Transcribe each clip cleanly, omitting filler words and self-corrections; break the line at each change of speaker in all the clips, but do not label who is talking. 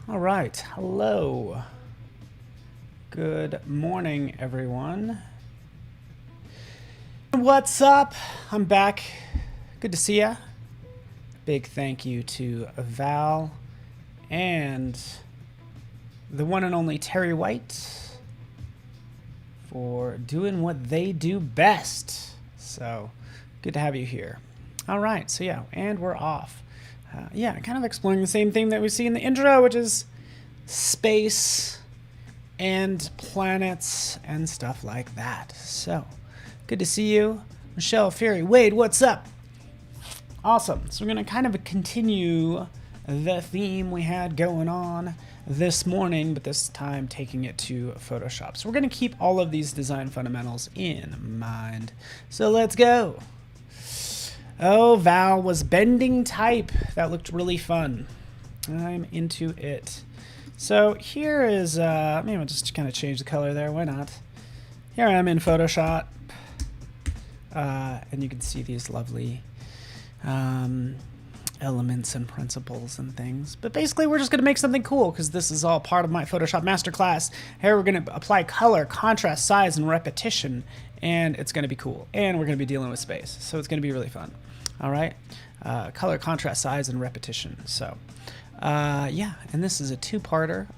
All right, hello. Good morning, everyone. What's up? I'm back. Good to see ya. Big thank you to Val and the one and only Terry White for doing what they do best. So good to have you here. All right, so yeah, and we're off. Kind of exploring the same thing that we see in the intro, which is space and planets and stuff like that. So, good to see you. Michelle, Fury, Wade, what's up? Awesome. So we're going to kind of continue the theme we had going on this morning, but this time taking it to Photoshop. So we're going to keep all of these design fundamentals in mind. So let's go. Oh, Val was bending type. That looked really fun. I'm into it. So here is, maybe I'll just kind of change the color there. Why not? Here I am in Photoshop. And you can see these lovely elements and principles and things. But basically, we're just going to make something cool because this is all part of my Photoshop Masterclass. Here we're going to apply color, contrast, size, and repetition. And it's going to be cool. And we're going to be dealing with space. So it's going to be really fun. All right, color, contrast, size, and repetition. So, yeah, and this is a two-parter.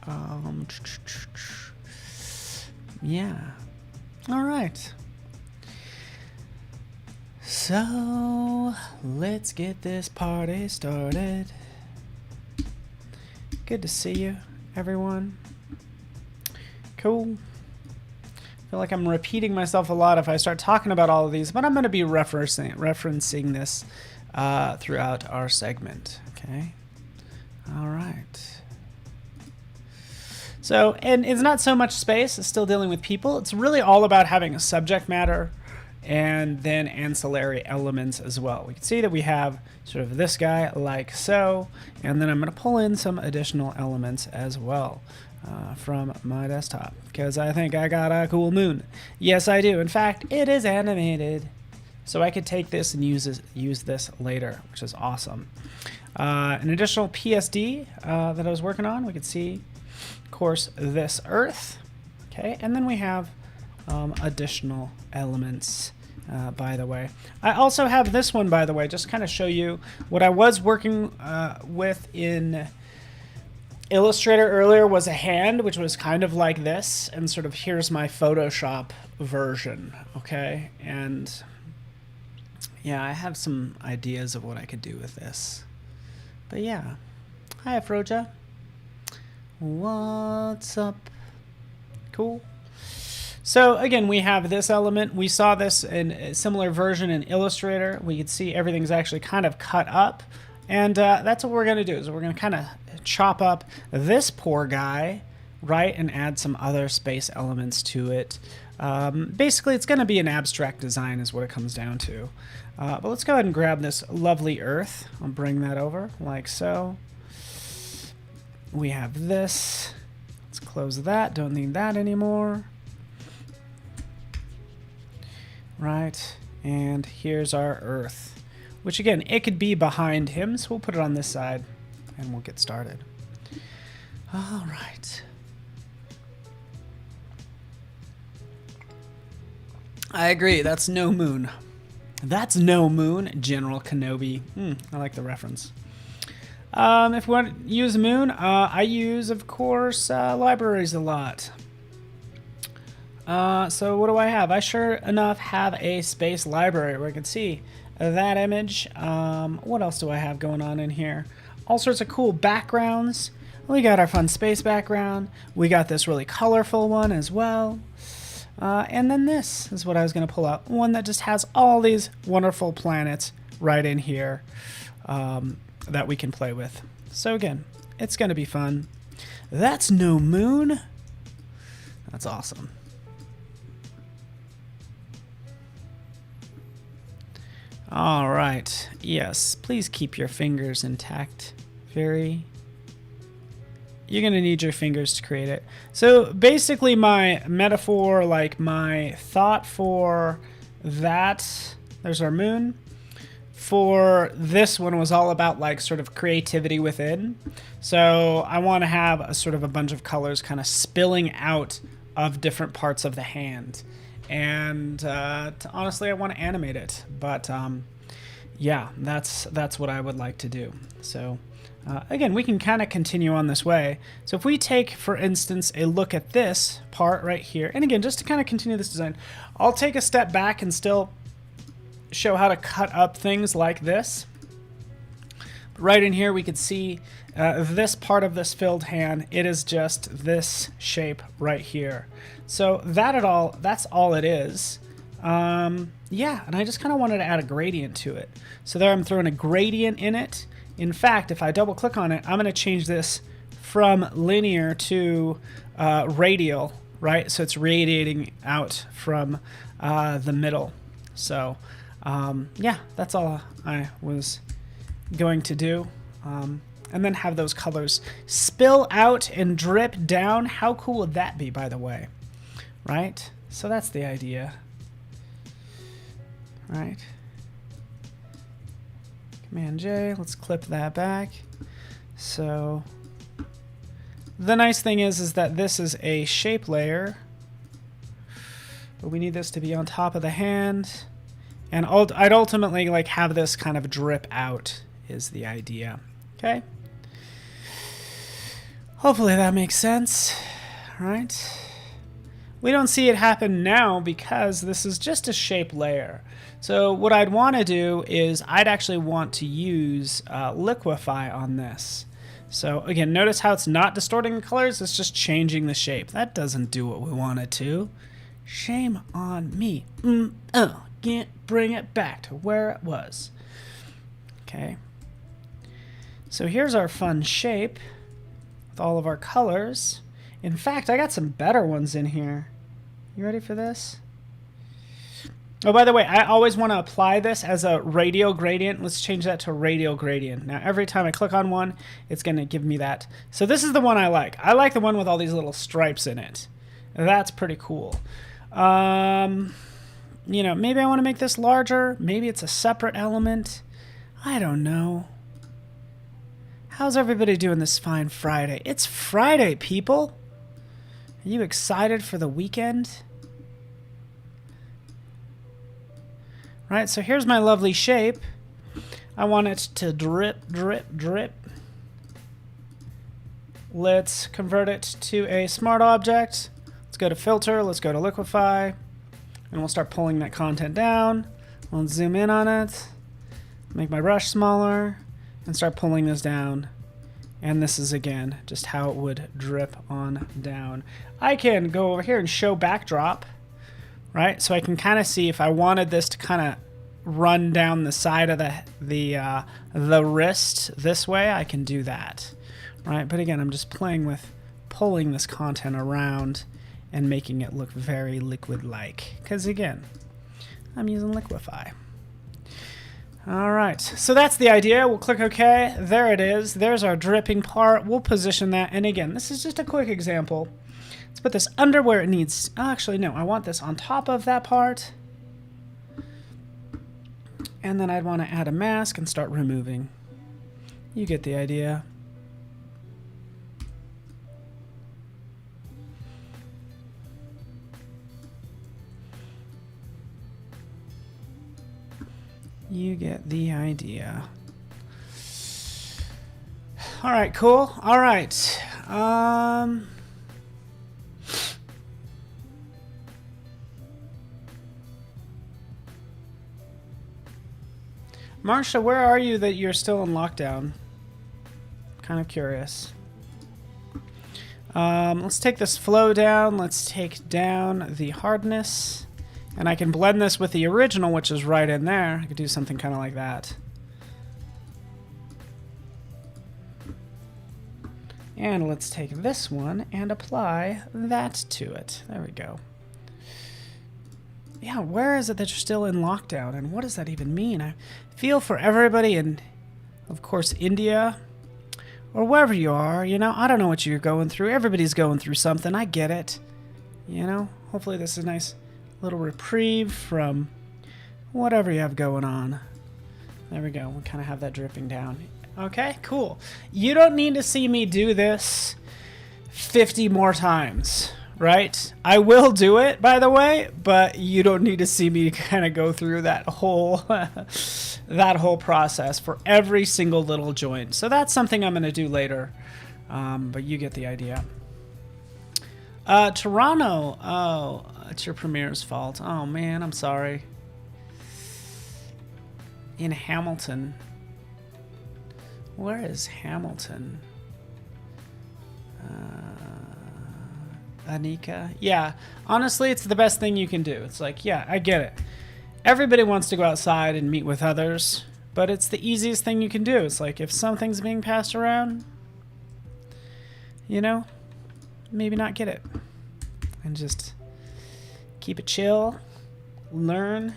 Yeah, all right. So, let's get this party started. Good to see you, everyone. Cool. I feel like I'm repeating myself a lot if I start talking about all of these, but I'm going to be referencing this throughout our segment. Okay. All right. So, and it's not so much space. It's still dealing with people. It's really all about having a subject matter and then ancillary elements as well. We can see that we have sort of this guy like so, and then I'm going to pull in some additional elements as well. From my desktop because I think I got a cool moon. Yes, I do. In fact, it is animated, so I could take this and use this later, which is awesome. An additional PSD that I was working on. We could see, of course, this Earth. Okay, and then we have additional elements. By the way, I also have this one. By the way, just kind of show you what I was working with in Illustrator earlier was a hand, which was kind of like this, and sort of here's my Photoshop version, okay? And yeah, I have some ideas of what I could do with this. But yeah, hi Afroja. What's up? Cool. So again, we have this element. We saw this in a similar version in Illustrator. We could see everything's actually kind of cut up. And that's what we're going to do, is we're going to kind of chop up this poor guy, right, and add some other space elements to it. Basically, it's going to be an abstract design is what it comes down to. But let's go ahead and grab this lovely Earth. I'll bring that over like so. We have this. Let's close that. Don't need that anymore. Right, and here's our Earth. Which again, it could be behind him, so we'll put it on this side and we'll get started. All right. I agree, that's no moon. That's no moon, General Kenobi. I like the reference. If we want to use moon, I use, of course, libraries a lot. So what do I have? I sure enough have a space library where I can see that image. What else do I have going on in here? All sorts of cool backgrounds. We got our fun space background. We got this really colorful one as well. And then this is what I was going to pull out. One that just has all these wonderful planets right in here that we can play with. So again, it's going to be fun. That's no moon. That's awesome. All right. Yes, please keep your fingers intact. You're going to need your fingers to create it. So basically my metaphor, like my thought for that, there's our moon. for this one was all about like sort of creativity within. So I want to have a sort of a bunch of colors kind of spilling out of different parts of the hand. And honestly, I want to animate it. But yeah, that's what I would like to do. So again, we can kind of continue on this way. So if we take, for instance, a look at this part right here, and again, just to kind of continue this design, I'll take a step back and still show how to cut up things like this. Right in here, we could see this part of this filled hand. It is just this shape right here. So that's all it is. Yeah, and I just kind of wanted to add a gradient to it. So there I'm throwing a gradient in it. In fact, if I double click on it, I'm going to change this from linear to radial, right? So it's radiating out from the middle. So yeah, that's all I was going to do. And then have those colors spill out and drip down. How cool would that be, by the way? Right? So that's the idea. Right. Command J, let's clip that back. So the nice thing is that this is a shape layer, but we need this to be on top of the hand. And I'd ultimately like have this kind of drip out is the idea. Okay. Hopefully that makes sense, right? We don't see it happen now because this is just a shape layer. So what I'd want to do is I'd actually want to use liquefy on this. So again, notice how it's not distorting the colors, it's just changing the shape. That doesn't do what we want it to. Shame on me. Can't bring it back to where it was. Okay. So here's our fun shape with all of our colors. In fact, I got some better ones in here. You ready for this? Oh, by the way, I always want to apply this as a radial gradient. Let's change that to radial gradient. Now, every time I click on one, it's going to give me that. So this is the one I like. I like the one with all these little stripes in it. That's pretty cool. You know, maybe I want to make this larger. Maybe it's a separate element. I don't know. How's everybody doing this fine Friday? It's Friday, people. Are you excited for the weekend? Right, so here's my lovely shape. I want it to drip, drip, drip. Let's convert it to a smart object. Let's go to filter, let's go to liquefy, and we'll start pulling that content down. Let's zoom in on it, make my brush smaller, and start pulling this down. And this is, again, just how it would drip on down. I can go over here and show backdrop, right? So I can kind of see if I wanted this to kind of run down the side of the wrist this way, I can do that, right? But again, I'm just playing with pulling this content around and making it look very liquid-like. Because again, I'm using liquefy. All right, so that's the idea. We'll click OK. There it is. There's our dripping part. We'll position that. And again, this is just a quick example. Let's put this under where it needs. Actually, no, I want this on top of that part. And then I'd want to add a mask and start removing. You get the idea. You get the idea. All right, cool. All right. Marsha, where are you that you're still in lockdown? Kind of curious. Let's take this flow down. Let's take down the hardness. And I can blend this with the original, which is right in there. I could do something kind of like that. And let's take this one and apply that to it. There we go. Yeah, where is it that you're still in lockdown? And what does that even mean? I feel for everybody in, of course, India or wherever you are. You know, I don't know what you're going through. Everybody's going through something. I get it. You know, hopefully this is a nice little reprieve from whatever you have going on. There we go. We kind of have that dripping down. Okay, cool. You don't need to see me do this 50 more times, right? I will do it, by the way, but you don't need to see me kind of go through that whole that whole process for every single little joint. So that's something I'm going to do later, but you get the idea. Toronto. Oh, it's your Premiere's fault. Oh, man, I'm sorry. In Hamilton. Where is Hamilton? Anika? Yeah, honestly, it's the best thing you can do. It's like, yeah, I get it. Everybody wants to go outside and meet with others, but it's the easiest thing you can do. It's like if something's being passed around, you know, maybe not get it. And just keep it chill, learn.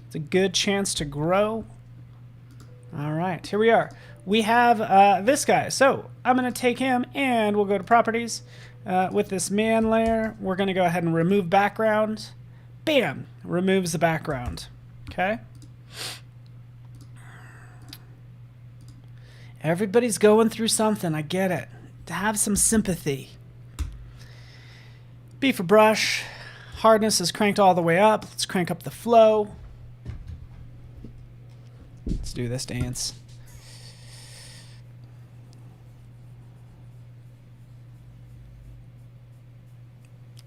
It's a good chance to grow. All right, here we are. We have this guy. So I'm going to take him and we'll go to properties. With this man layer, we're going to go ahead and remove background. Bam! Removes the background. Okay? Everybody's going through something. I get it. To have some sympathy. B for brush. Hardness is cranked all the way up. Let's crank up the flow. Let's do this dance.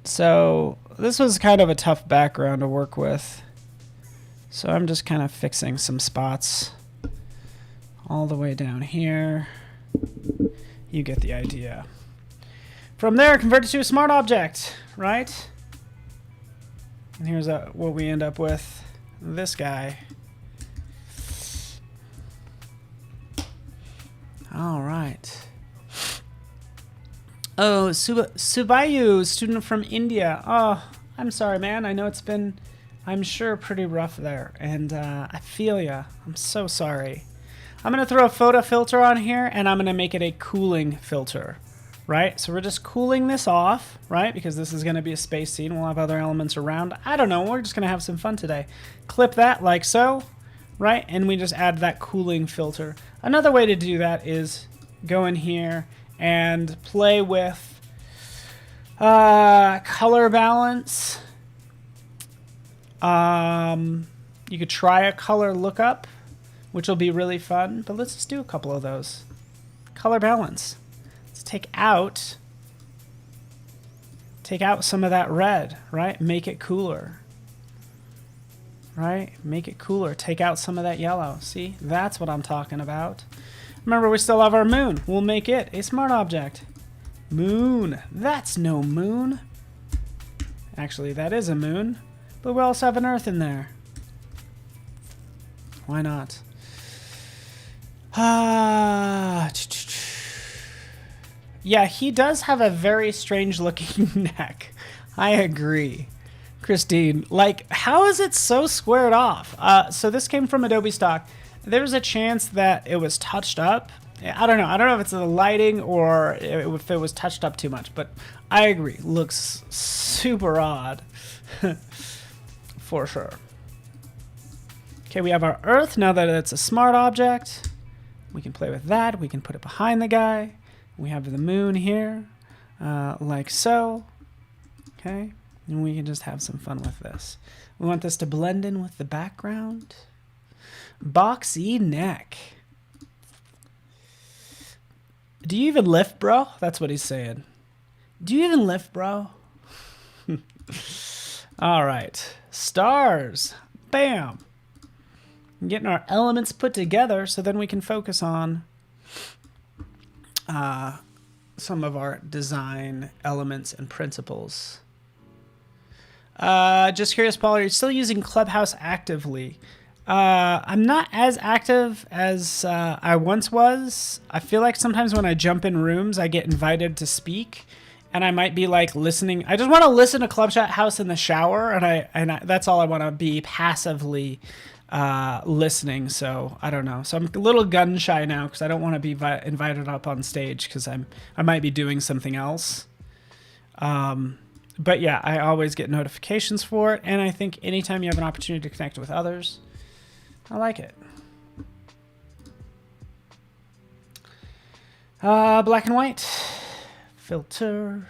So this was kind of a tough background to work with. So I'm just kind of fixing some spots all the way down here. You get the idea. From there, convert it to a smart object, right? And here's what we end up with. This guy. All right. Oh, Subayu, student from India. Oh, I'm sorry, man. I know it's been, I'm sure, pretty rough there. And I feel ya. I'm so sorry. I'm going to throw a photo filter on here, and I'm going to make it a cooling filter, right? So we're just cooling this off, right? Because this is going to be a space scene. We'll have other elements around. I don't know. We're just going to have some fun today. Clip that like so, right? And we just add that cooling filter. Another way to do that is go in here and play with color balance. You could try a color lookup, which will be really fun, but let's just do a couple of those. Color balance. Let's take out some of that red, right? Make it cooler. Right? Make it cooler. Take out some of that yellow. See? That's what I'm talking about. Remember, we still have our moon. We'll make it a smart object. Moon. That's no moon. Actually, that is a moon. But we also have an Earth in there. Why not? Yeah, he does have a very strange looking neck. I agree. Christine, like, how is it so squared off? So this came from Adobe Stock. There's a chance that it was touched up. I don't know. I don't know if it's the lighting or if it was touched up too much, but I agree. Looks super odd. For sure. Okay, we have our Earth. Now that it's a smart object, we can play with that. We can put it behind the guy. We have the moon here, like so. Okay, and we can just have some fun with this. We want this to blend in with the background. Boxy neck. Do you even lift, bro? That's what he's saying. Do you even lift, bro? All right. Stars. Bam. Getting our elements put together so then we can focus on some of our design elements and principles. Just curious, Paul, are you still using Clubhouse actively? I'm not as active as I once was. I feel like sometimes when I jump in rooms, I get invited to speak, and I might be like listening. I just want to listen to Clubhouse in the shower, and that's all I want to be passively listening. So I don't know. So I'm a little gun shy now because I don't want to be invited up on stage because I might be doing something else. But yeah, I always get notifications for it, and I think anytime you have an opportunity to connect with others, I like it. Black and white. Filter.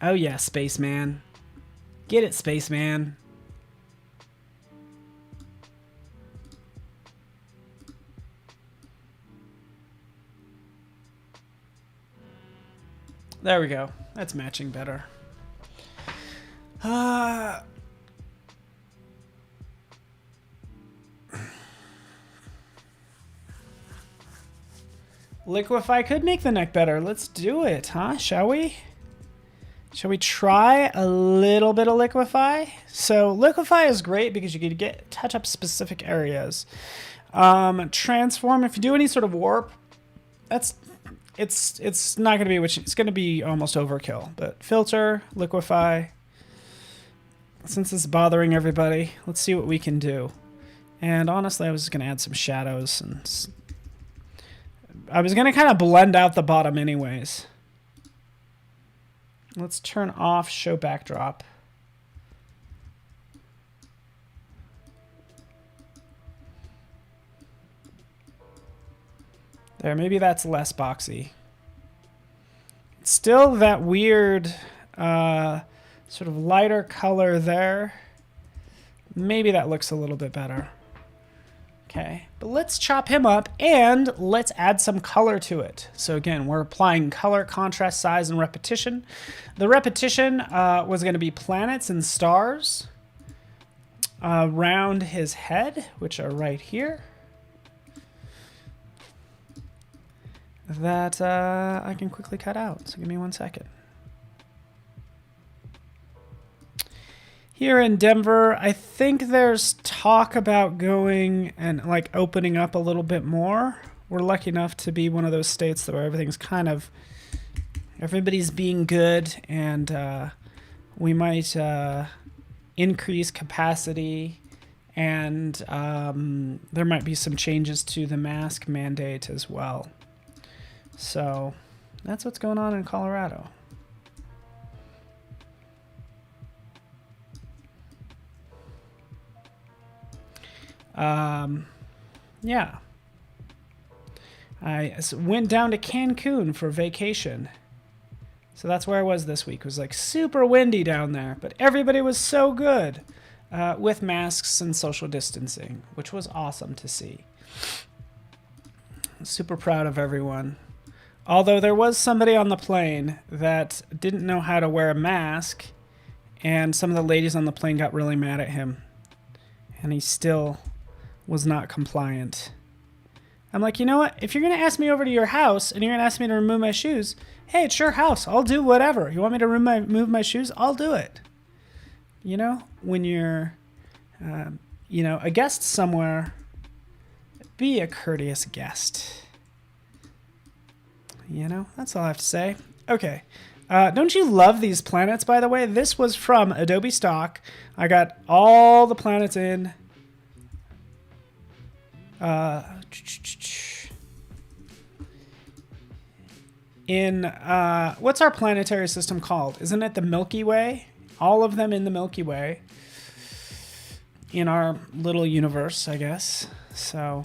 Oh yeah, Spaceman. Get it, Spaceman. There we go. That's matching better. Liquify could make the neck better. Let's do it, huh? Shall we? Shall we try a little bit of Liquify? So Liquify is great because you can touch up specific areas. Transform, if you do any sort of warp, it's not going to be it's going to be almost overkill. But filter, Liquify. Since it's bothering everybody, let's see what we can do. And honestly, I was just going to add some shadows, and I was going to kind of blend out the bottom anyways. Let's turn off show backdrop. There, maybe that's less boxy. It's still that weird sort of lighter color there. Maybe that looks a little bit better. Okay, but let's chop him up and let's add some color to it. So again, we're applying color, contrast, size, and repetition. The repetition was going to be planets and stars around his head, which are right here. That I can quickly cut out, so give me 1 second. Here in Denver, I think there's talk about going and like opening up a little bit more. We're lucky enough to be one of those states where everything's kind of, everybody's being good, and we might increase capacity, and there might be some changes to the mask mandate as well. So that's what's going on in Colorado. Yeah. I went down to Cancun for vacation. So that's where I was this week. It was like super windy down there, but everybody was so good with masks and social distancing, which was awesome to see. Super proud of everyone. Although there was somebody on the plane that didn't know how to wear a mask, and some of the ladies on the plane got really mad at him, and he still was not compliant. I'm like, you know what? If you're going to ask me over to your house and you're going to ask me to remove my shoes, hey, it's your house. I'll do whatever. You want me to remove my shoes? I'll do it. You know, when you're, you know, a guest somewhere, be a courteous guest. You know, that's all I have to say. Okay. Don't you love these planets, by the way? This was from Adobe Stock. I got all the planets in. What's our planetary system called? Isn't it the Milky Way? All of them in the Milky Way. In our little universe, I guess. So...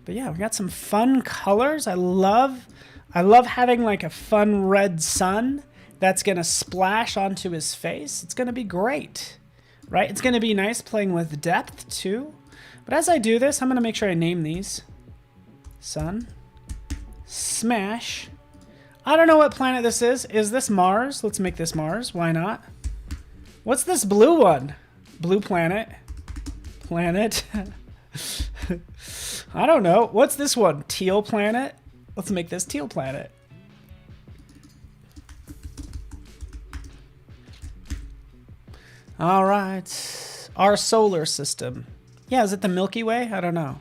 But yeah, we got some fun colors. I love having like a fun red sun that's going to splash onto his face. It's going to be great, right? It's going to be nice playing with depth too. But as I do this, I'm going to make sure I name these. Sun. Smash. I don't know what planet this is. Is this Mars? Let's make this Mars. Why not? What's this blue one? Blue planet. Planet. I don't know. What's this one? Teal planet? Let's make this teal planet. All right. Our solar system. Yeah, is it the Milky Way? I don't know.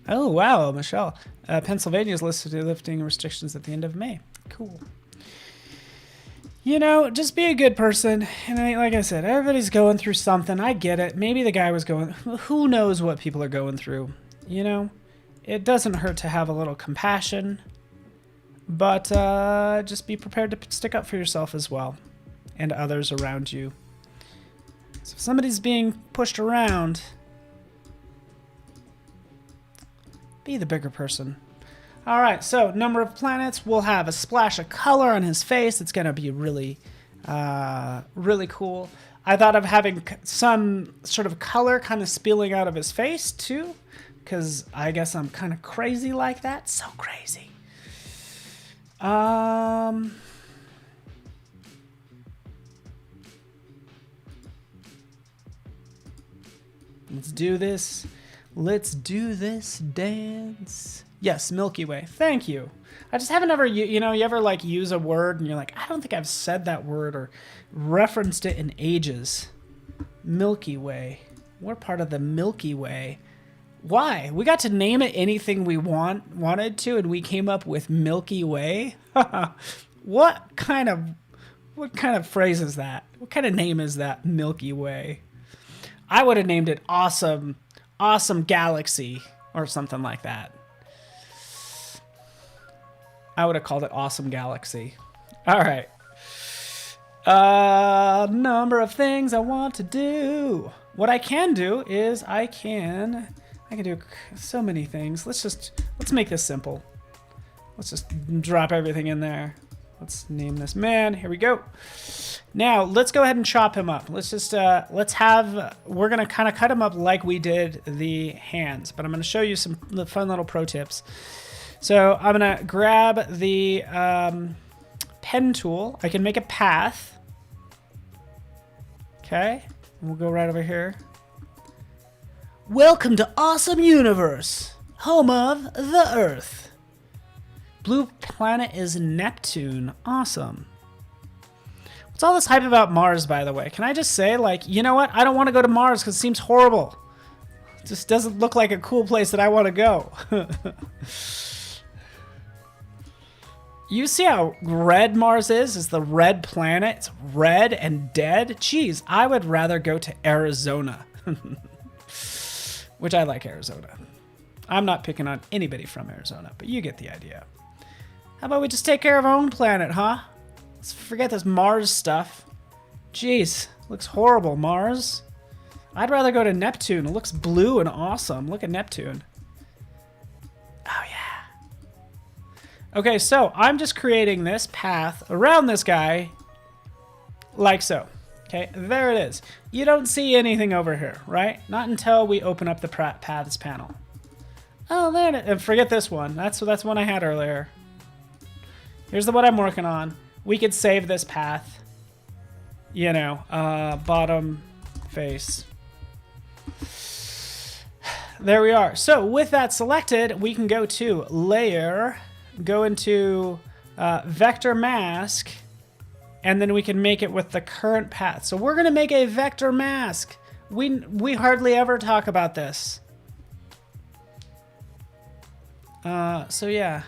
Oh, wow, Michelle. Pennsylvania is listed as lifting restrictions at the end of May. Cool. You know, just be a good person. And like I said, everybody's going through something. I get it. Maybe the guy was going... Who knows what people are going through, you know? it doesn't hurt to have a little compassion, but just be prepared to stick up for yourself as well and others around you. So if somebody's being pushed around, be the bigger person. All right, so number of planets. We'll have a splash of color on his face. It's going to be really, really cool. I thought of having some sort of color kind of spilling out of his face too, because I guess I'm kind of crazy like that. So crazy. Let's do this. Let's do this dance. Yes, Milky Way. Thank you. I just haven't ever, you ever like use a word and you're like, I don't think I've said that word or referenced it in ages. Milky Way. We're part of the Milky Way. Why? We got to name it anything we wanted to, and we came up with Milky Way. What kind of phrase is that? What kind of name is that? Milky Way. I would have named it Awesome Galaxy or something like that. I would have called it Awesome Galaxy. All right. Number of things I want to do. What I can do is I can do so many things. Let's make this simple. Let's just drop everything in there. Let's name this man. Here we go. Now let's go ahead and chop him up. We're gonna kind of cut him up like we did the hands, but I'm gonna show you some fun little pro tips. So I'm gonna grab the pen tool. I can make a path. Okay, we'll go right over here. Welcome to Awesome Universe, home of the Earth. Blue planet is Neptune. Awesome. What's all this hype about Mars, by the way? Can I just say, like, you know what? I don't want to go to Mars because it seems horrible. It just doesn't look like a cool place that I want to go. You see how red Mars is? It's the red planet. It's red and dead. Jeez, I would rather go to Arizona. Which I like Arizona. I'm not picking on anybody from Arizona, but you get the idea. How about we just take care of our own planet, huh? Let's forget this Mars stuff. Jeez, looks horrible, Mars. I'd rather go to Neptune. It looks blue and awesome. Look at Neptune. Oh, yeah. Okay, so I'm just creating this path around this guy like so. Okay, there it is. You don't see anything over here, right? Not until we open up the paths panel. Oh, there it is. And forget this one. That's one I had earlier. Here's the one I'm working on. We could save this path. You know, bottom face. There we are. So with that selected, we can go to Layer, go into Vector Mask, and then we can make it with the current path. So we're going to make a vector mask. We hardly ever talk about this. So yeah.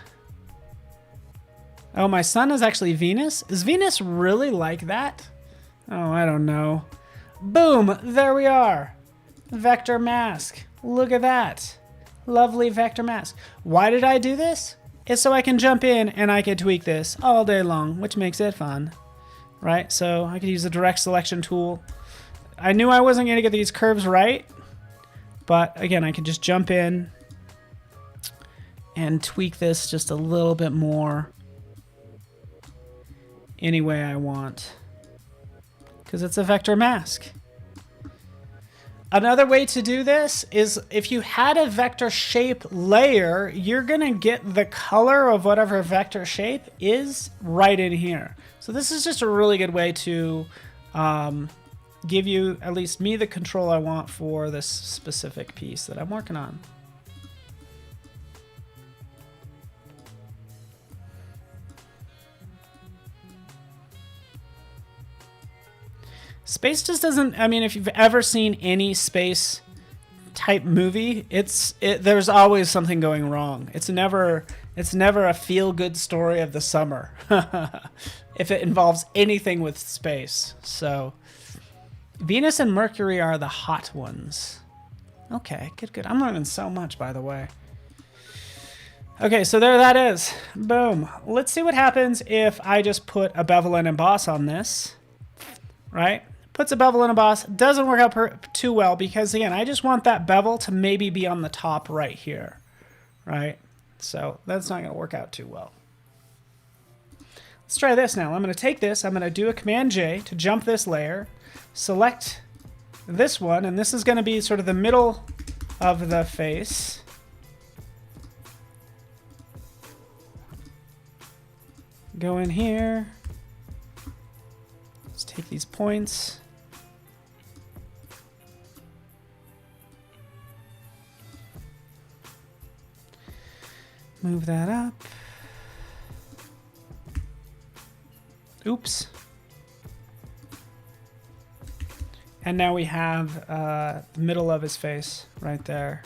Oh, my sun is actually Venus? Is Venus really like that? Oh, I don't know. Boom! There we are. Vector mask. Look at that. Lovely vector mask. Why did I do this? It's so I can jump in and I can tweak this all day long, which makes it fun. Right? So I could use the direct selection tool. I knew I wasn't going to get these curves right, but again, I could just jump in and tweak this just a little bit more any way I want, because it's a vector mask. Another way to do this is if you had a vector shape layer, you're going to get the color of whatever vector shape is right in here. So this is just a really good way to give you, at least me, the control I want for this specific piece that I'm working on. Space just doesn't, I mean, if you've ever seen any space type movie, there's always something going wrong. It's never a feel-good story of the summer if it involves anything with space. So Venus and Mercury are the hot ones. Okay, good. I'm learning so much, by the way. Okay, so there that is. Boom. Let's see what happens if I just put a bevel and emboss on this. Right? Puts a bevel and emboss. Doesn't work out too well because, again, I just want that bevel to maybe be on the top right here. Right? So that's not going to work out too well. Let's try this now. I'm going to take this. I'm going to do a Command-J to jump this layer. Select this one. And this is going to be sort of the middle of the face. Go in here. Let's take these points. Move that up. Oops. And now we have the middle of his face right there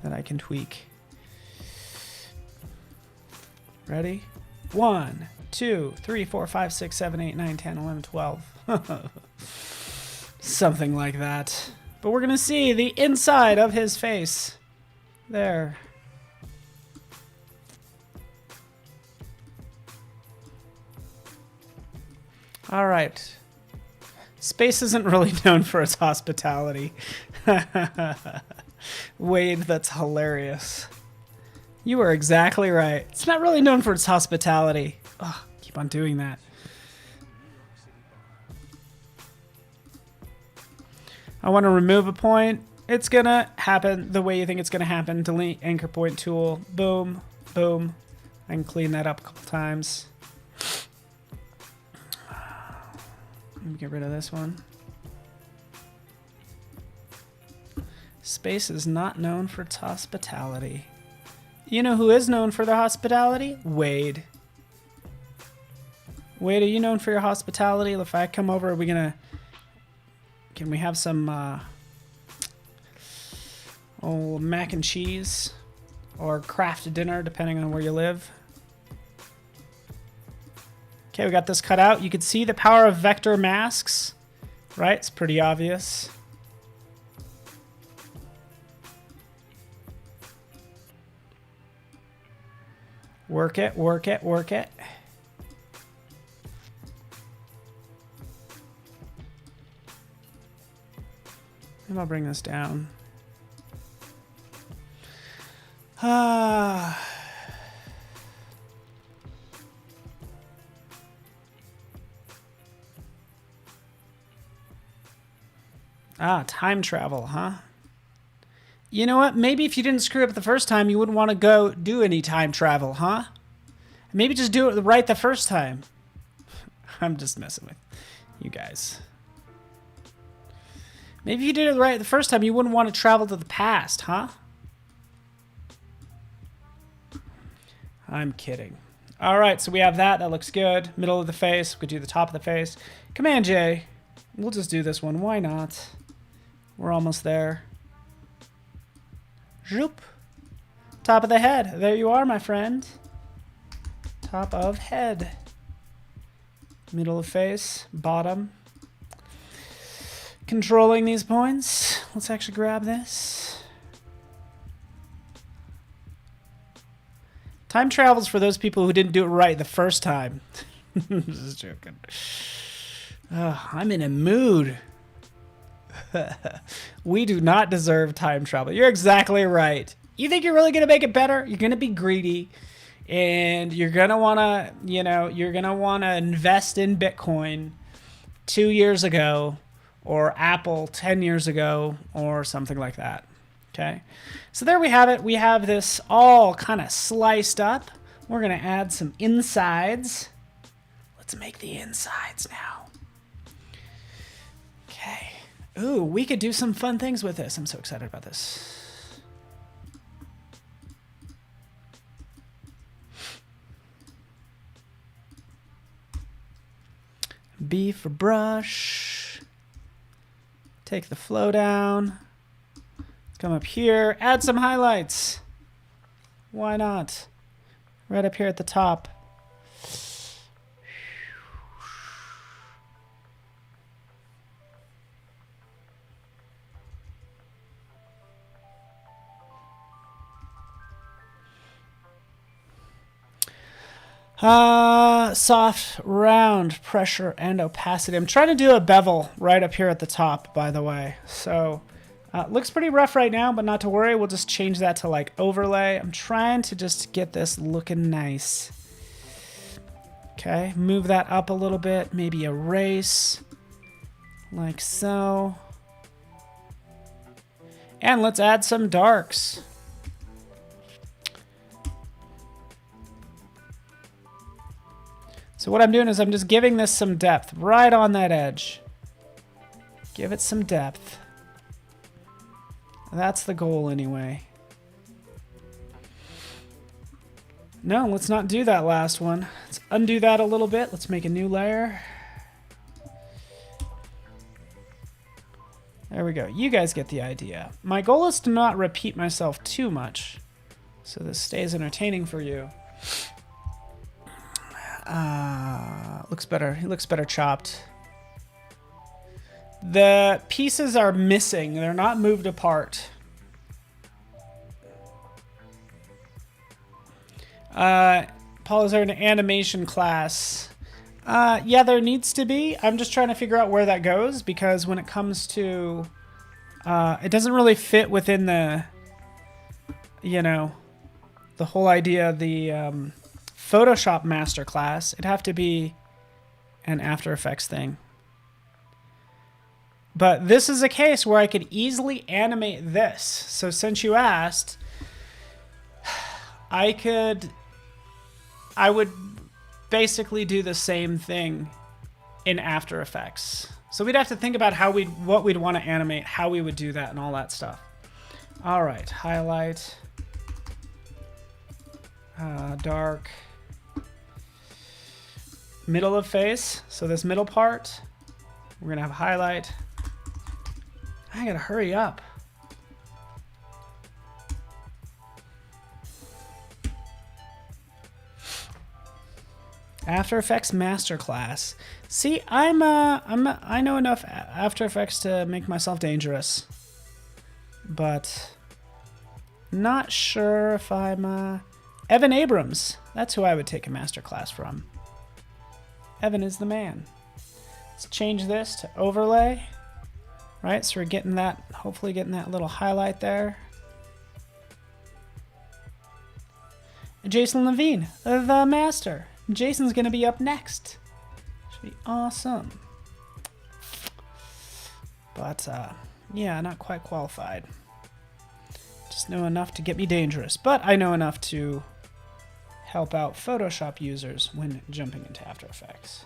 that I can tweak. Ready? 1, 2, 3, 4, 5, 6, 7, 8, 9, 10, 11, 12. Something like that. But we're going to see the inside of his face. There. All right. Space isn't really known for its hospitality. Wade, that's hilarious. You are exactly right. It's not really known for its hospitality. Oh, keep on doing that. I want to remove a point. It's going to happen the way you think it's going to happen. Delete anchor point tool. Boom, boom. I can clean that up a couple times. Let me get rid of this one. Space is not known for its hospitality. You know who is known for their hospitality? Wade. Wade, are you known for your hospitality? If I come over, are we gonna... Can we have some old mac and cheese? Or craft dinner, depending on where you live. Okay, we got this cut out. You can see the power of vector masks. Right? It's pretty obvious. Work it, work it, work it. Maybe I'll bring this down. Time travel, huh? You know what? Maybe if you didn't screw up the first time, you wouldn't want to go do any time travel, huh? Maybe just do it right the first time. I'm just messing with you guys. Maybe if you did it right the first time, you wouldn't want to travel to the past, huh? I'm kidding. All right, so we have that. That looks good. Middle of the face. We could do the top of the face. Command J. We'll just do this one. Why not? We're almost there. Zoop. Top of the head. There you are, my friend. Top of head. Middle of face. Bottom. Controlling these points. Let's actually grab this. Time travels for those people who didn't do it right the first time. Just joking. I'm in a mood. We do not deserve time travel. You're exactly right. You think you're really going to make it better? You're going to be greedy. And you're going to want to, you're going to want to invest in Bitcoin 2 years ago or Apple 10 years ago or something like that. Okay. So there we have it. We have this all kind of sliced up. We're going to add some insides. Let's make the insides now. Okay. Ooh, we could do some fun things with this. I'm so excited about this. B for brush. Take the flow down. Come up here, add some highlights. Why not? Right up here at the top. Soft, round, pressure, and opacity. I'm trying to do a bevel right up here at the top, by the way. So, looks pretty rough right now, but not to worry. We'll just change that to like overlay. I'm trying to just get this looking nice. Okay, move that up a little bit. Maybe erase, like so. And let's add some darks. So what I'm doing is I'm just giving this some depth right on that edge. Give it some depth. That's the goal anyway. No, let's not do that last one. Let's undo that a little bit. Let's make a new layer. There we go. You guys get the idea. My goal is to not repeat myself too much, so this stays entertaining for you. Looks better. He looks better chopped. The pieces are missing. They're not moved apart. Paul, is there an animation class? Yeah, there needs to be. I'm just trying to figure out where that goes, because when it comes to... it doesn't really fit within the... You know, the whole idea of the Photoshop Masterclass. It'd have to be an After Effects thing. But this is a case where I could easily animate this. So since you asked, I would basically do the same thing in After Effects. So we'd have to think about what we'd want to animate, how we would do that, and all that stuff. All right, highlight, dark, middle of face. So this middle part, we're gonna have highlight. I gotta hurry up. After Effects Masterclass. See, I know enough After Effects to make myself dangerous, but not sure if I'm Evan Abrams. That's who I would take a masterclass from. Evan is the man. Let's change this to overlay. Right, so we're getting that, hopefully getting that little highlight there. Jason Levine, the master. Jason's gonna be up next. Should be awesome. But yeah, not quite qualified. Just know enough to get me dangerous, but I know enough to help out Photoshop users when jumping into After Effects.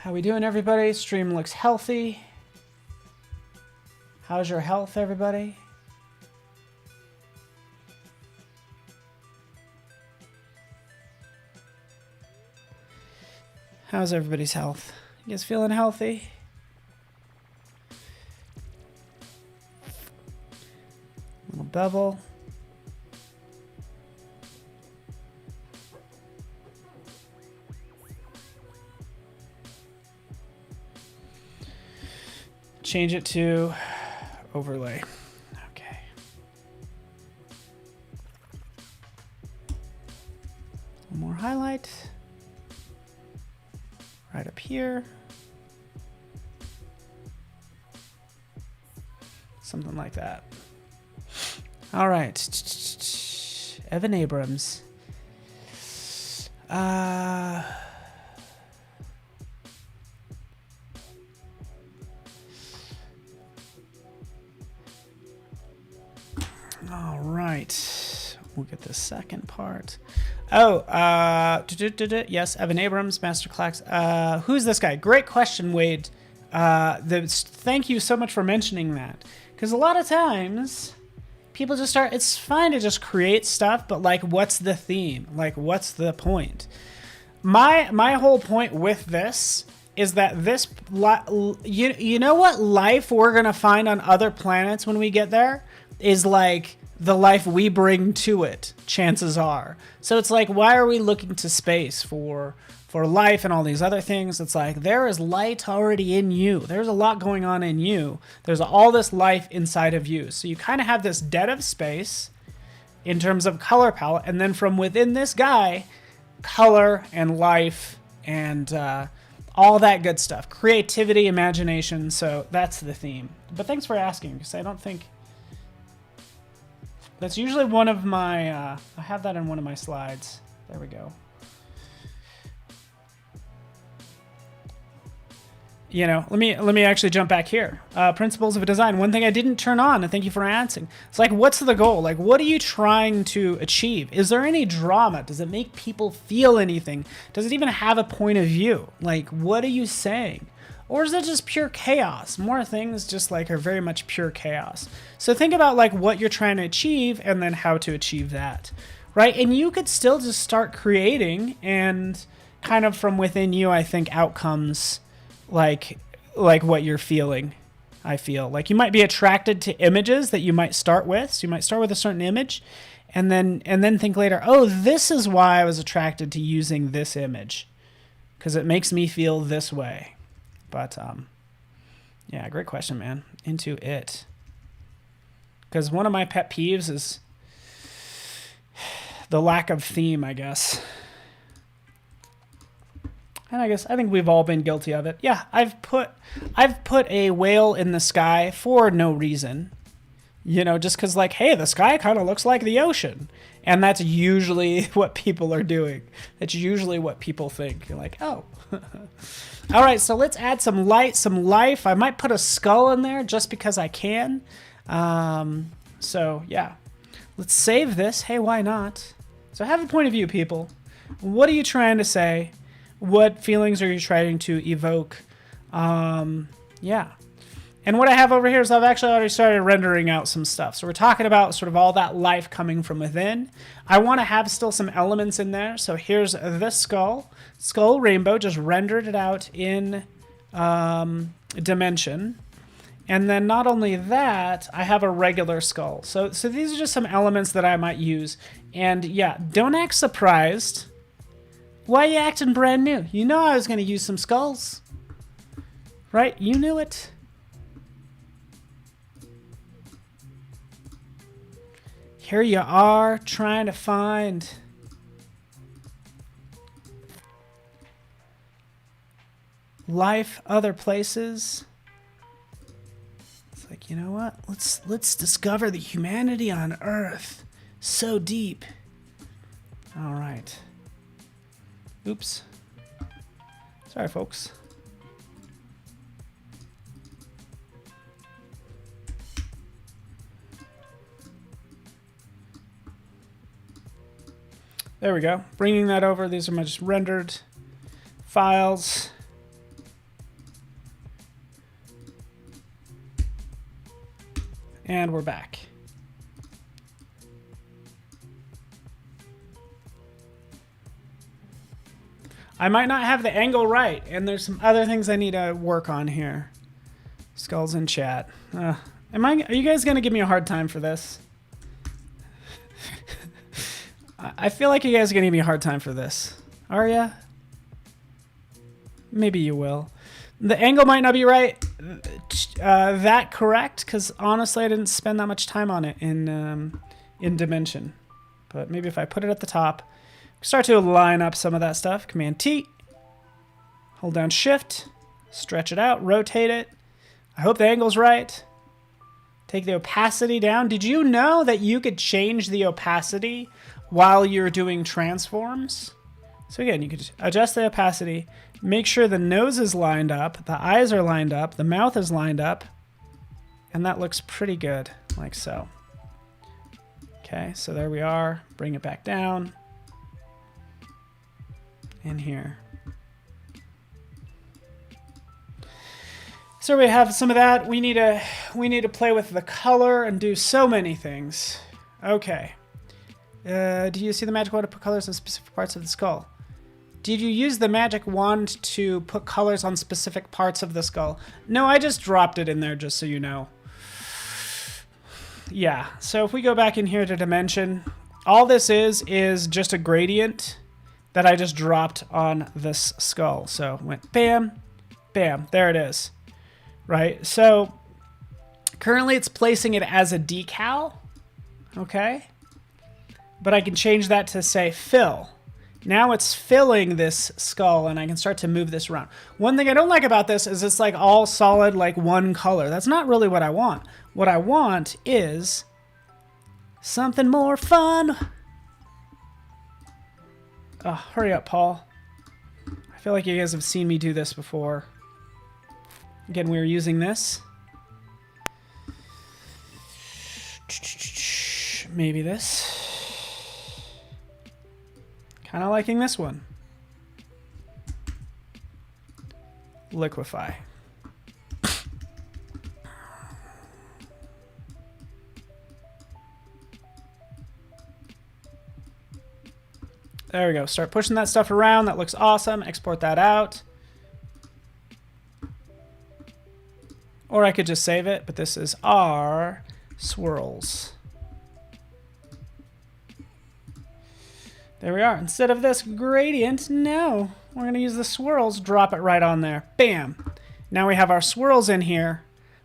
How we doing, everybody? Stream looks healthy. How's your health, everybody? How's everybody's health? You guys feeling healthy? Little bevel. Change it to overlay. Okay. One more highlight. Right up here. Something like that. All right. Evan Abrams. All right, we'll get the second part. Oh, yes, Evan Abrams, Masterclass. Who's this guy? Great question, Wade. Thank you so much for mentioning that. Because a lot of times, people just start, it's fine to just create stuff, but like, what's the theme? Like, what's the point? My whole point with this is that this, you know what life we're going to find on other planets when we get there? Is like the life we bring to it, chances are. So it's like, why are we looking to space for life and all these other things? It's like, there is light already in you. There's a lot going on in you. There's all this life inside of you. So you kind of have this dead of space, in terms of color palette. And then from within this guy, color and life and all that good stuff. Creativity, imagination. So that's the theme. But thanks for asking, because I don't think... That's usually one of my... I have that in one of my slides. There we go. You know, let me actually jump back here. Principles of design. One thing I didn't turn on, and thank you for asking. It's like, what's the goal? Like, what are you trying to achieve? Is there any drama? Does it make people feel anything? Does it even have a point of view? Like, what are you saying? Or is it just pure chaos? More things just like are very much pure chaos. So think about like what you're trying to achieve and then how to achieve that, right? And you could still just start creating, and kind of from within you, I think outcomes like what you're feeling. I feel like you might be attracted to images that you might start with. So you might start with a certain image and then think later, oh, this is why I was attracted to using this image, because it makes me feel this way. But yeah, great question, man. Into it. Because one of my pet peeves is the lack of theme, I guess. And I think we've all been guilty of it. Yeah, I've put a whale in the sky for no reason. You know, just because like, hey, the sky kind of looks like the ocean. And that's usually what people are doing. That's usually what people think. You're like, oh. All right, so let's add some light, some life. I might put a skull in there just because I can. So yeah, let's save this. Hey, why not? So have a point of view, people. What are you trying to say? What feelings are you trying to evoke? Yeah. And what I have over here is I've actually already started rendering out some stuff. So we're talking about sort of all that life coming from within. I want to have still some elements in there. So here's this skull rainbow, just rendered it out in dimension. And then not only that, I have a regular skull. So these are just some elements that I might use. And yeah, don't act surprised. Why are you acting brand new? You know I was going to use some skulls. Right? You knew it. Here you are trying to find life other places. It's like, you know what? Let's discover the humanity on Earth. So deep. All right. Oops. Sorry, folks. There we go. Bringing that over. These are my just rendered files. And we're back. I might not have the angle right, and there's some other things I need to work on here. Skulls in chat. Are you guys going to give me a hard time for this? I feel like you guys are going to give me a hard time for this. Are ya? Maybe you will. The angle might not be right. That correct, because honestly, I didn't spend that much time on it in Dimension. But maybe if I put it at the top, start to line up some of that stuff. Command T. Hold down Shift. Stretch it out. Rotate it. I hope the angle's right. Take the opacity down. Did you know that you could change the opacity while you're doing transforms? So again, you could adjust the opacity. Make sure the nose is lined up. The eyes are lined up. The mouth is lined up. And that looks pretty good, like so. Okay, so there we are. Bring it back down. In here. So we have some of that. We need to play with the color and do so many things. Okay. Do you see the magic wand to put colors on specific parts of the skull? Did you use the magic wand to put colors on specific parts of the skull? No, I just dropped it in there just so you know. Yeah, so if we go back in here to dimension, all this is just a gradient that I just dropped on this skull. So went bam, bam, there it is. Right, so currently it's placing it as a decal, okay? but I can change that to say fill. Now it's filling this skull, and I can start to move this around. One thing I don't like about this is it's like all solid, like one color. That's not really what I want. What I want is something more fun. Oh, hurry up, Paul. I feel like you guys have seen me do this before. Again, we were using this. Maybe this. Kind of liking this one. Liquefy. There we go. Start pushing that stuff around. That looks awesome. Export that out. Or I could just save it, but this is our swirls. There we are. Instead of this gradient, no. We're going to use the swirls, drop it right on there. Bam. Now we have our swirls in here,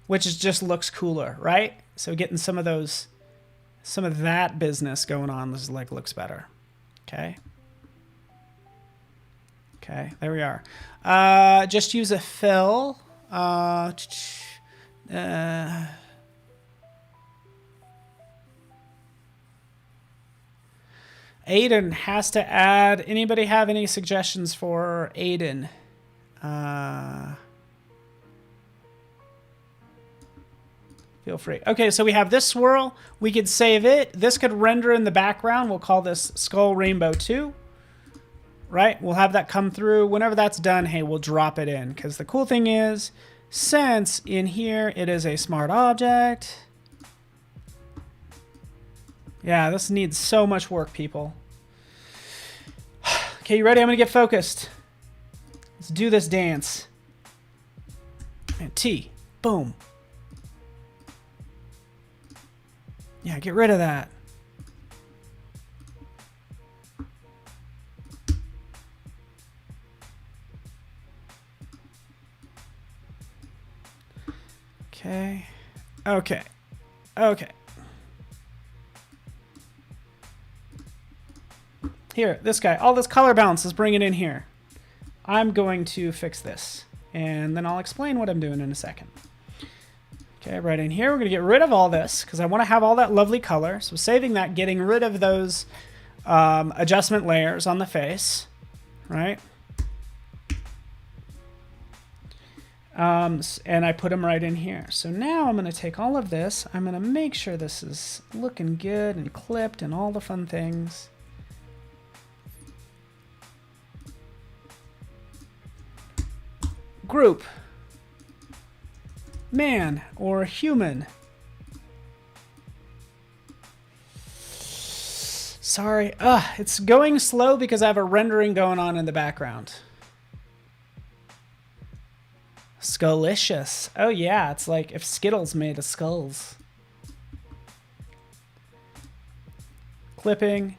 which is just looks cooler, right? So getting some of those, some of that business going on, this is like looks better. Okay. Okay, there we are. Just use a fill. Aiden has to add. Anybody have any suggestions for Aiden? Feel free. Okay, so we have this swirl. We could save it. This could render in the background. We'll call this Skull Rainbow 2. Right? We'll have that come through. Whenever that's done, hey, we'll drop it in. Because the cool thing is, since in here it is a smart object. Yeah, this needs so much work, people. Okay, you ready? I'm going to get focused. Let's do this dance. And T. Boom. Yeah, get rid of that. Okay. Okay. Okay. Here, this guy. All this color balance is bringing in here. I'm going to fix this. And then I'll explain what I'm doing in a second. Okay, right in here, we're going to get rid of all this because I want to have all that lovely color. So saving that, getting rid of those adjustment layers on the face, right? And I put them right in here. So now I'm going to take all of this. I'm going to make sure this is looking good and clipped and all the fun things. Group. Man or human. Sorry. It's going slow because I have a rendering going on in the background. Skullicious. Oh yeah, it's like if Skittles made of skulls. Clipping.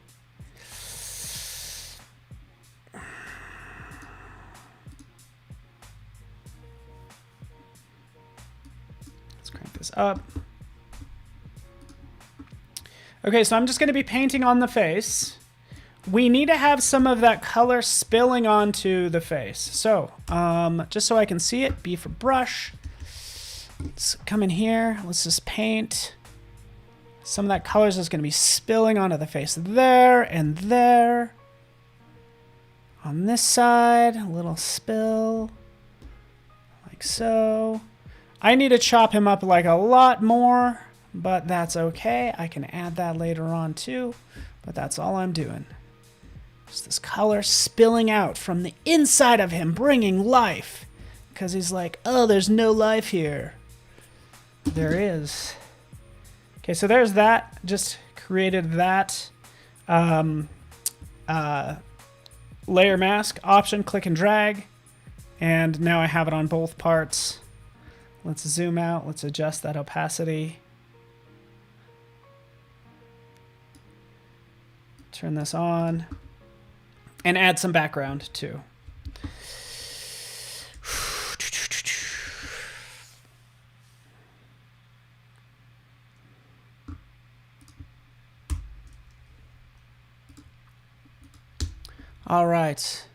Let's crank this up. Okay, so I'm just going to be painting on the face. We need to have some of that color spilling onto the face. So, just so I can see it, B for brush. Let's come in here. Let's just paint. Some of that color is just going to be spilling onto the face there and there. On this side, a little spill. Like so. I need to chop him up like a lot more, but that's okay. I can add that later on too, but that's all I'm doing. Just this color spilling out from the inside of him, bringing life. Because he's like, oh, there's no life here. There is. Okay, so there's that. Just created that layer mask. Option, click and drag. And now I have it on both parts. Let's zoom out. Let's adjust that opacity. Turn this on. And add some background too. All right.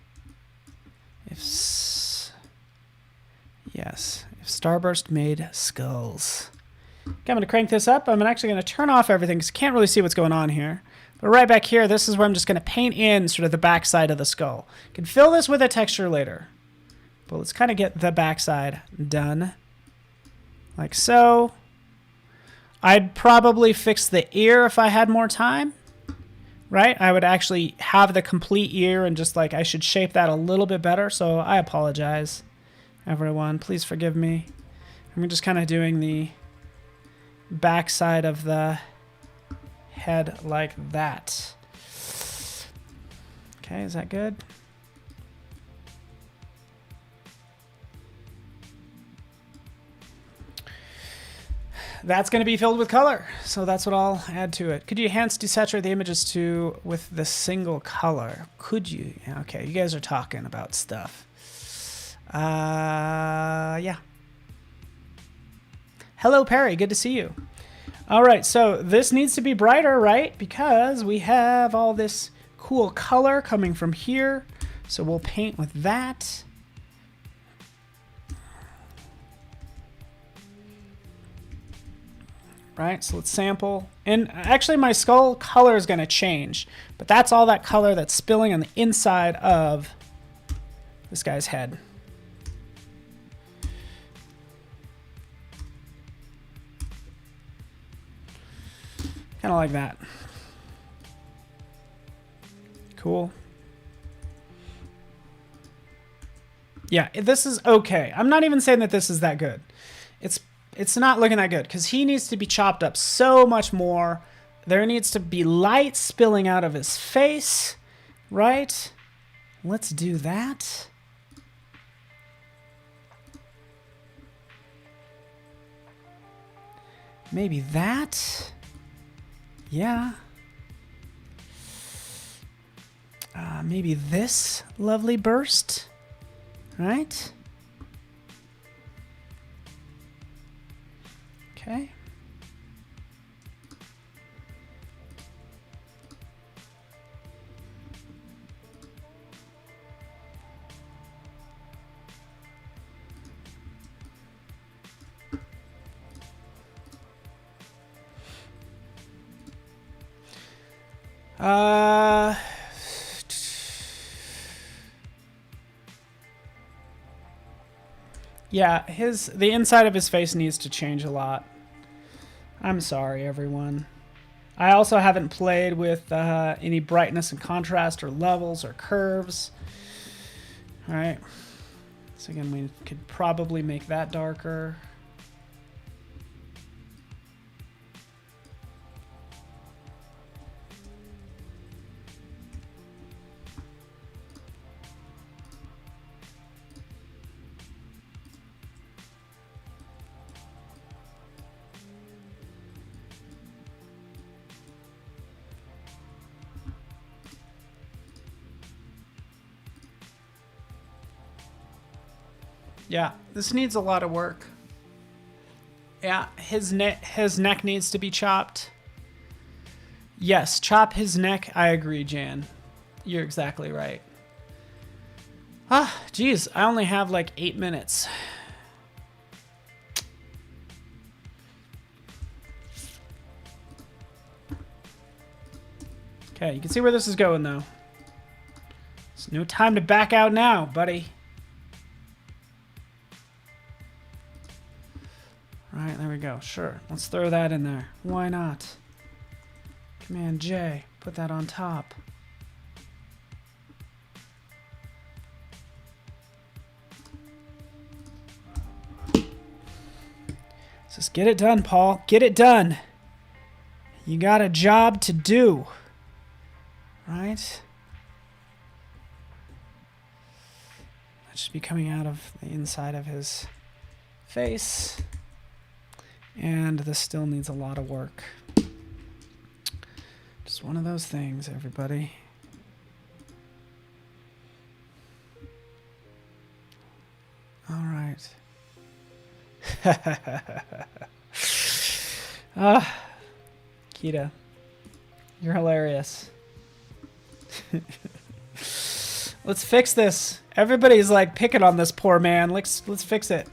If Starburst made skulls. Okay, I'm going to crank this up. I'm actually going to turn off everything because I can't really see what's going on here. But right back here, this is where I'm just going to paint in sort of the backside of the skull. I can fill this with a texture later. But let's kind of get the backside done. Like so. I'd probably fix the ear if I had more time. Right? I would actually have the complete ear and just like I should shape that a little bit better. So I apologize, everyone. Please forgive me. I'm just kind of doing the backside of the head like that. Okay, is that good? That's going to be filled with color, so that's what I'll add to it. Could you enhance, desaturate the images too with the single color? Could you? Okay, you guys are talking about stuff. Yeah. Hello, Perry. Good to see you. All right, so this needs to be brighter, right? Because we have all this cool color coming from here. So we'll paint with that. Right, so let's sample. And actually my skull color is going to change, but that's all that color that's spilling on the inside of this guy's head. Kind of like that. Cool. Yeah, this is okay. I'm not even saying that this is that good. It's not looking that good because he needs to be chopped up so much more. There needs to be light spilling out of his face, right? Let's do that. Maybe that. Yeah. Maybe this lovely burst, right? Okay. Yeah, the inside of his face needs to change a lot. I'm sorry, everyone. I also haven't played with any brightness and contrast or levels or curves. All right. So again, we could probably make that darker. Yeah, this needs a lot of work. Yeah, his neck needs to be chopped. Yes, chop his neck. I agree, Jan. You're exactly right. Ah, geez, I only have like 8 minutes. Okay, you can see where this is going, though. It's no time to back out now, buddy. All right, there we go. Sure, let's throw that in there. Why not? Command J, put that on top. Just get it done, Paul. Get it done. You got a job to do. Right? That should be coming out of the inside of his face. And this still needs a lot of work. Just one of those things, everybody. All right. Kita, you're hilarious. Let's fix this. Everybody's like picking on this poor man. Let's fix it.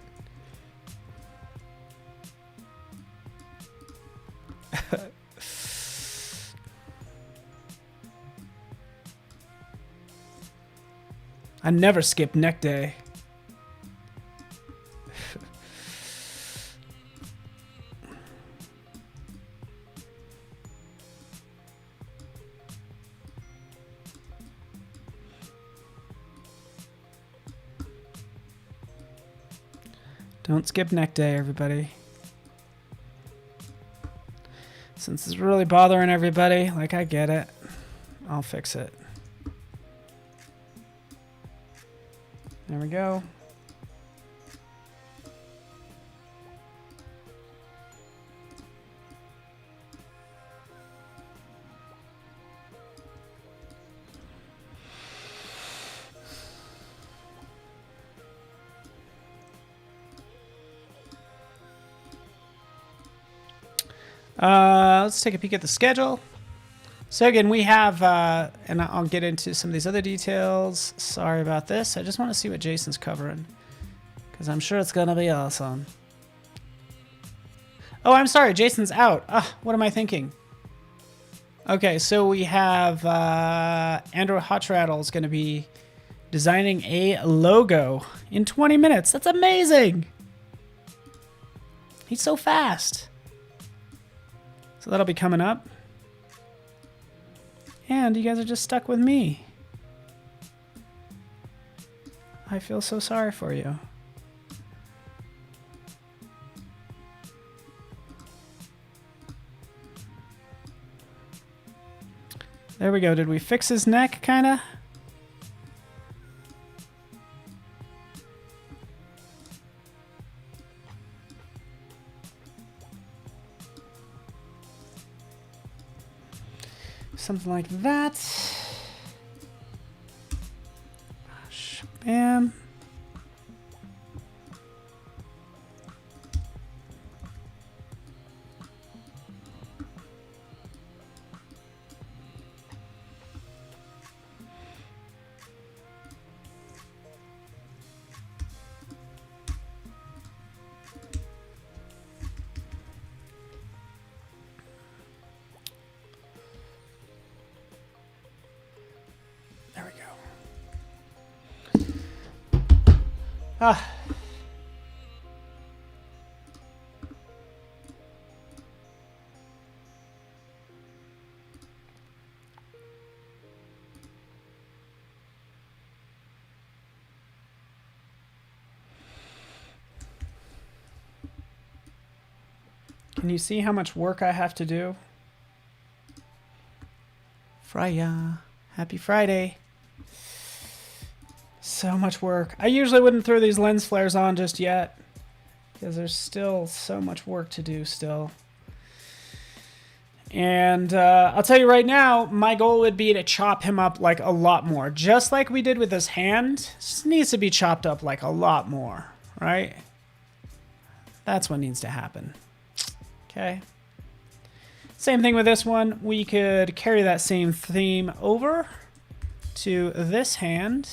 I never skip neck day. Don't skip neck day, everybody. Since it's really bothering everybody, like I get it, I'll fix it. There we go. Let's take a peek at the schedule. So again, we have, and I'll get into some of these other details. Sorry about this. I just want to see what Jason's covering, because I'm sure it's going to be awesome. Oh, I'm sorry. Jason's out. What am I thinking? Okay, so we have Andrew Hotraddle is going to be designing a logo in 20 minutes. That's amazing. He's so fast. So that'll be coming up. And you guys are just stuck with me. I feel so sorry for you. There we go. Did we fix his neck, kinda? Something like that. Bam. Can you see how much work I have to do? Freya, happy Friday. So much work. I usually wouldn't throw these lens flares on just yet, because there's still so much work to do still. And I'll tell you right now, my goal would be to chop him up like a lot more. Just like we did with this hand. Just needs to be chopped up like a lot more, right? That's what needs to happen. Okay. Same thing with this one. We could carry that same theme over to this hand.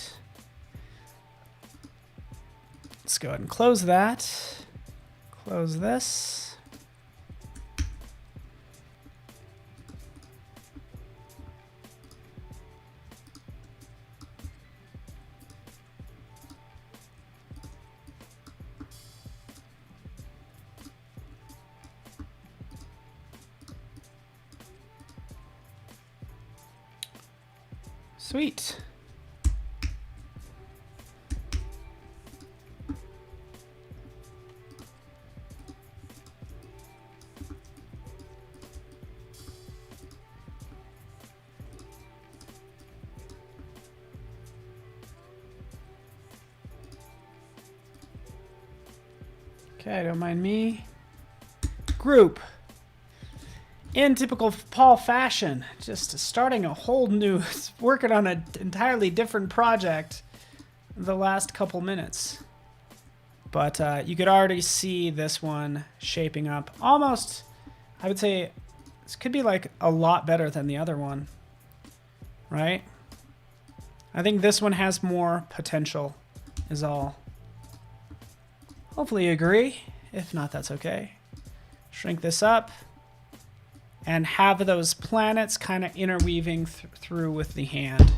Let's go ahead and close that. Close this. Sweet. Okay, don't mind me. Group. In typical Paul fashion, just starting a whole new, working on an entirely different project the last couple minutes. But you could already see this one shaping up almost, I would say, this could be like a lot better than the other one, right? I think this one has more potential is all. Hopefully you agree. If not, that's okay. Shrink this up and have those planets kind of interweaving through with the hand.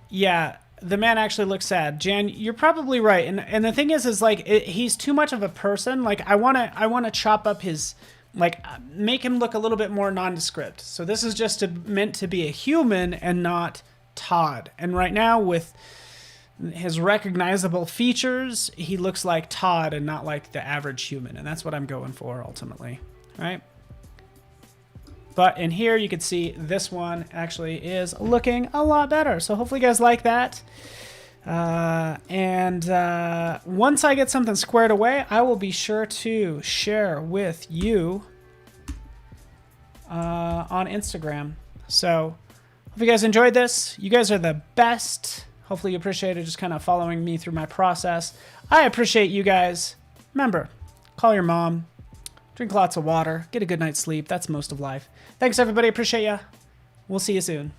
Yeah, the man actually looks sad. Jan, you're probably right. And the thing is like, he's too much of a person. Like, I want to chop up his, like, make him look a little bit more nondescript. So this is just meant to be a human and not Todd. And right now, with his recognizable features, he looks like Todd and not like the average human. And that's what I'm going for ultimately, right? But in here, you can see this one actually is looking a lot better. So hopefully you guys like that. Once I get something squared away, I will be sure to share with you on Instagram. So hope you guys enjoyed this. You guys are the best. Hopefully you appreciated just kind of following me through my process. I appreciate you guys. Remember, call your mom. Drink lots of water. Get a good night's sleep. That's most of life. Thanks, everybody. Appreciate ya. We'll see you soon.